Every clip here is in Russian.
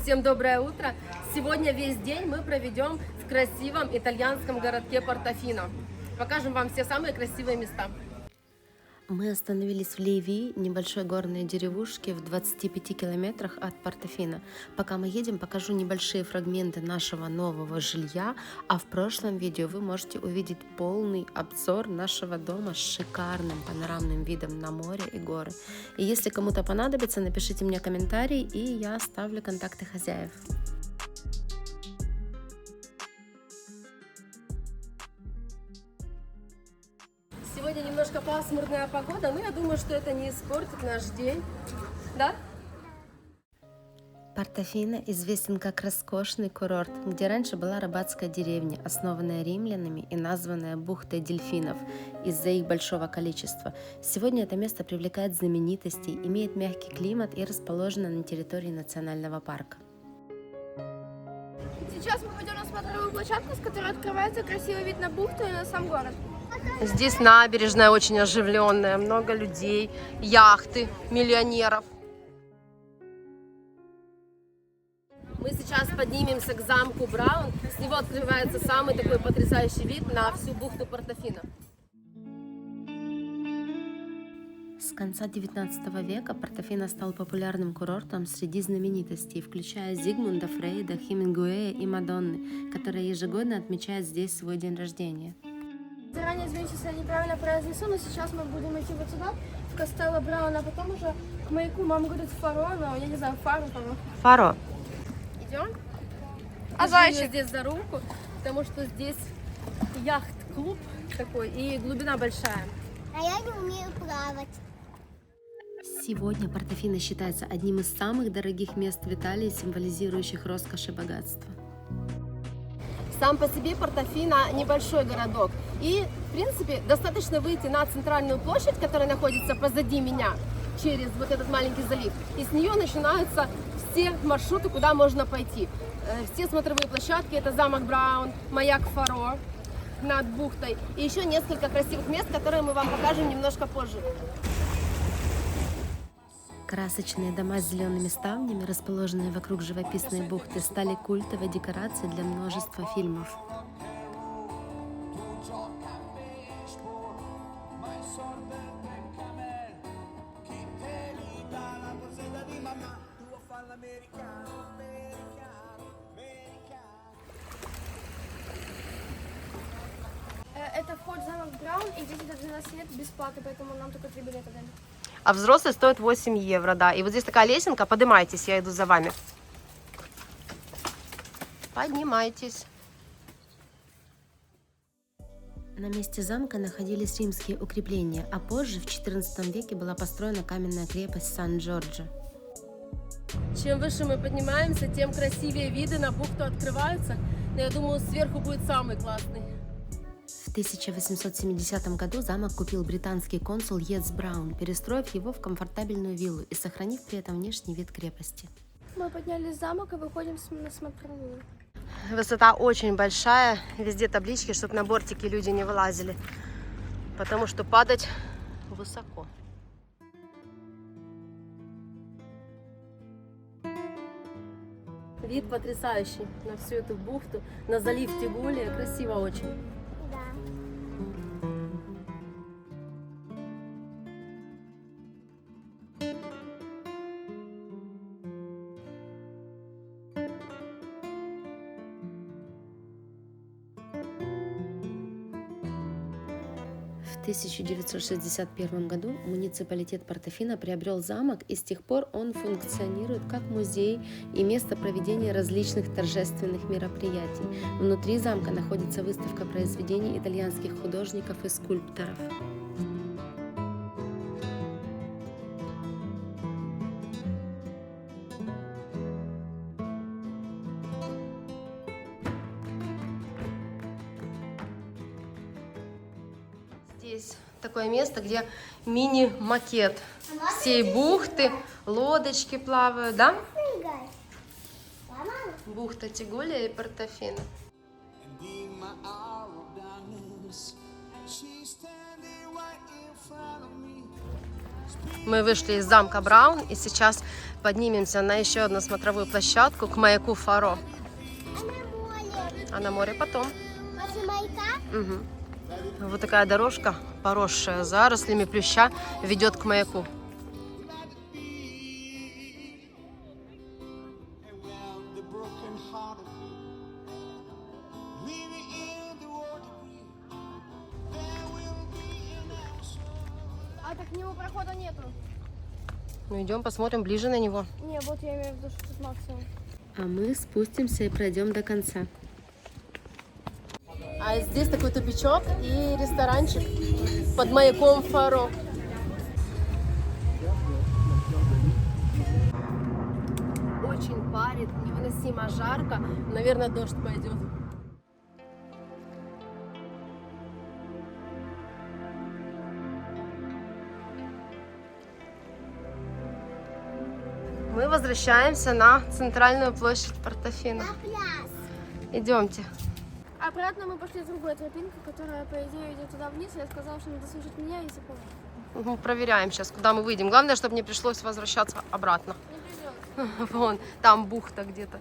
Всем доброе утро! Сегодня весь день мы проведем в красивом итальянском городке Портофино. Покажем вам все самые красивые места. Мы остановились в Ливии, небольшой горной деревушке в 25 километрах от Портофино. Пока мы едем, покажу небольшие фрагменты нашего нового жилья, а в прошлом видео вы можете увидеть полный обзор нашего дома с шикарным панорамным видом на море и горы. И если кому-то понадобится, напишите мне комментарий, и я оставлю контакты хозяев. Сегодня немножко пасмурная погода, но я думаю, что это не испортит наш день. Да? Портофино известен как роскошный курорт, где раньше была рыбацкая деревня, основанная римлянами и названная бухтой дельфинов из-за их большого количества. Сегодня это место привлекает знаменитостей, имеет мягкий климат и расположено на территории национального парка. Сейчас мы пойдем на смотровую площадку, с которой открывается красивый вид на бухту и на сам город. Здесь набережная очень оживленная, много людей, яхты, миллионеров. Мы сейчас поднимемся к замку Браун. С него открывается самый такой потрясающий вид на всю бухту Портофино. С конца XIX века Портофино стал популярным курортом среди знаменитостей, включая Зигмунда Фрейда, Хемингуэя и Мадонны, которые ежегодно отмечают здесь свой день рождения. Заранее извините, если я неправильно произнесу, но сейчас мы будем идти вот сюда, в Кастелло Брауна, а потом уже к маяку. Мама говорит Фаро, но я не знаю, Фаро. Фаро. Идем? А зайчик здесь за руку, потому что здесь яхт-клуб такой и глубина большая. А я не умею плавать. Сегодня Портофино считается одним из самых дорогих мест в Италии, символизирующих роскошь и богатство. Сам по себе Портофино небольшой городок. И, в принципе, достаточно выйти на центральную площадь, которая находится позади меня, через вот этот маленький залив. И с нее начинаются все маршруты, куда можно пойти. Все смотровые площадки, это замок Браун, маяк Фаро над бухтой. И еще несколько красивых мест, которые мы вам покажем немножко позже. Красочные дома с зелеными ставнями, расположенные вокруг живописной бухты, стали культовой декорацией для множества фильмов. Это вход в замок Браун, и здесь до 12 лет бесплатно, поэтому нам только 3 билета дали. А взрослый стоит 8 евро, да. И вот здесь такая лесенка, поднимайтесь, я иду за вами. Поднимайтесь. На месте замка находились римские укрепления, а позже, в XIV веке, была построена каменная крепость Сан-Джорджо. Чем выше мы поднимаемся, тем красивее виды на бухту открываются. Но я думаю, сверху будет самый классный. В 1870 году замок купил британский консул Йетс Браун, перестроив его в комфортабельную виллу и сохранив при этом внешний вид крепости. Мы поднялись в замок и выходим на смотровую. Высота очень большая, везде таблички, чтобы на бортики люди не вылазили, потому что падать высоко. Вид потрясающий на всю эту бухту, на залив Тигулия, красиво очень. Да. В 1961 году муниципалитет Портофино приобрел замок, и с тех пор он функционирует как музей и место проведения различных торжественных мероприятий. Внутри замка находится выставка произведений итальянских художников и скульпторов. Здесь такое место, где мини-макет всей бухты, лодочки плавают, да? Бухта Тигулия и Портофино. Мы вышли из замка Браун и сейчас поднимемся на еще одну смотровую площадку к маяку Фаро. А на море потом. После маяка? Угу. Вот такая дорожка, поросшая зарослями плюща, ведет к маяку. А так к нему прохода нету. Ну идем посмотрим ближе на него. Не, вот я имею в виду, что тут максимум. А мы спустимся и пройдем до конца. А здесь такой тупичок и ресторанчик под маяком Фаро. Очень парит, невыносимо жарко. Наверное, дождь пойдет. Мы возвращаемся на центральную площадь Портофино. На пляж. Идемте. Обратно мы пошли с другой тропинкой, которая, по идее, идет туда вниз. Я сказала, что надо слушать меня и запомнить. Мы проверяем сейчас, куда мы выйдем. Главное, чтобы не пришлось возвращаться обратно. Не придется. Вон, там бухта где-то.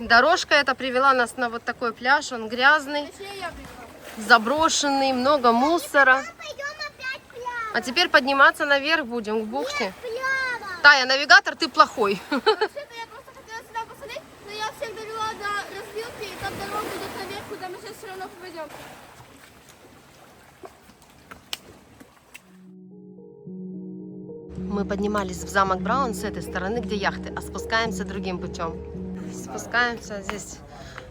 Дорожка эта привела нас на вот такой пляж. Он грязный, Точнее, я пришла. заброшенный, много мусора. Пойдем опять пляж. А теперь подниматься наверх будем, к бухте. Пляж. Тая, навигатор, ты плохой. Вообще-то я просто хотела сюда посмотреть, но я всех довела до развилки, и там дорога идет наверх, куда мы сейчас все равно пойдем. Мы поднимались в замок Браун с этой стороны, где яхты, а спускаемся другим путем. Спускаемся, здесь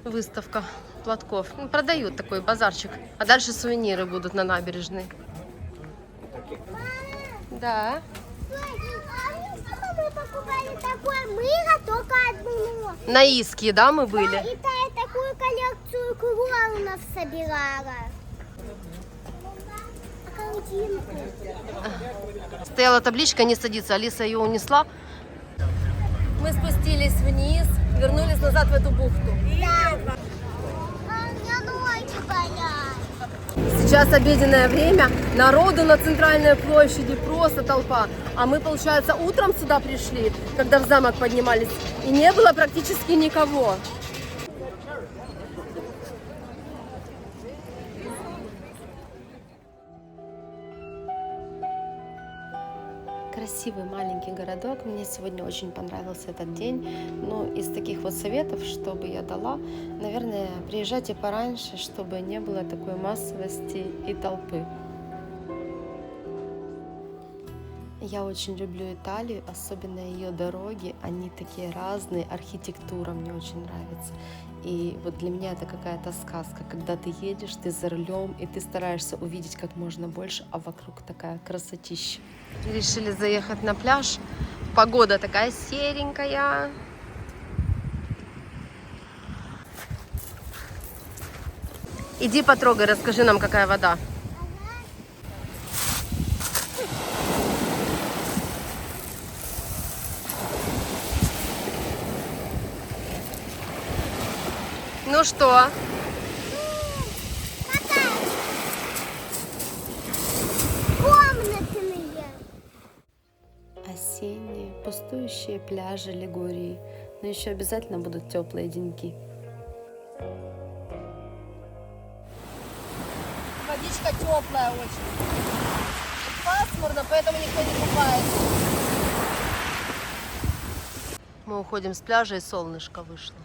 выставка платков. Ну, продают такой базарчик. А дальше сувениры будут на набережной. Да. Мы покупали такое мыло, только одно. На Иске, да, мы были? И Тая такую коллекцию клоунов собирала. Картинку. Стояла табличка «Не садиться», Алиса ее унесла. Мы спустились вниз, вернулись назад в эту бухту. А мне ноги болят. Сейчас обеденное время, народу на центральной площади просто толпа. А мы, получается, утром сюда пришли, когда в замок поднимались, и не было практически никого. Красивый маленький городок. Мне сегодня очень понравился этот день. Но из таких вот советов, что бы я дала, наверное, приезжайте пораньше, чтобы не было такой массовости и толпы. Я очень люблю Италию, особенно ее дороги. Они такие разные, архитектура мне очень нравится. И вот для меня это какая-то сказка, когда ты едешь, ты за рулем, и ты стараешься увидеть как можно больше, а вокруг такая красотища. Решили заехать на пляж. Погода такая серенькая. Иди потрогай, расскажи нам, какая вода. Ну что? Комнатные. Осенние, пустующие пляжи Лигурии. Но еще обязательно будут теплые деньки. Водичка теплая очень. Пасмурно, поэтому никто не купается. Мы уходим с пляжа, и солнышко вышло.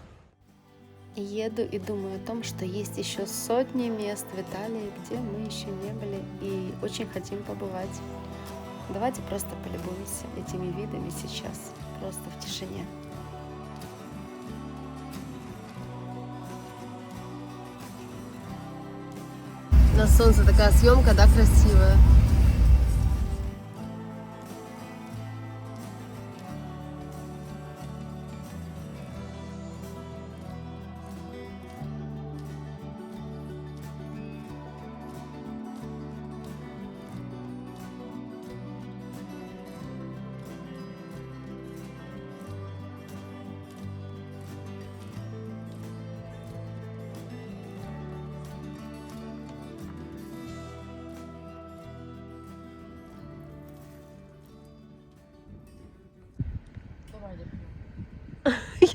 Еду и думаю о том, что есть еще сотни мест в Италии, где мы еще не были и очень хотим побывать. Давайте просто полюбуемся этими видами сейчас, просто в тишине. На солнце такая съемка, да, красивая.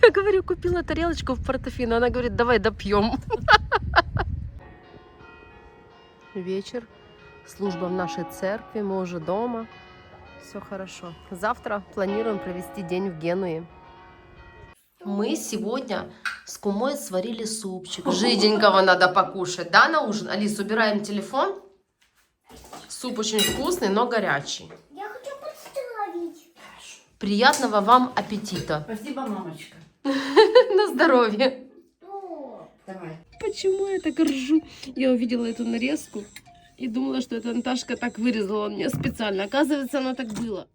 Я говорю, купила тарелочку в Портофино. Она говорит, давай допьем. Вечер. Служба в нашей церкви. Мы уже дома. Все хорошо. Завтра планируем провести день в Генуе. Мы сегодня с кумой сварили супчик. Жиденького надо покушать, да, на ужин? Алис, убираем телефон. Суп очень вкусный, но горячий. Я хочу подставить. Приятного вам аппетита. Спасибо, мамочка. На здоровье. Давай. Почему я так ржу? Я увидела эту нарезку и думала, что это Наташка так вырезала мне специально. Оказывается, оно так было.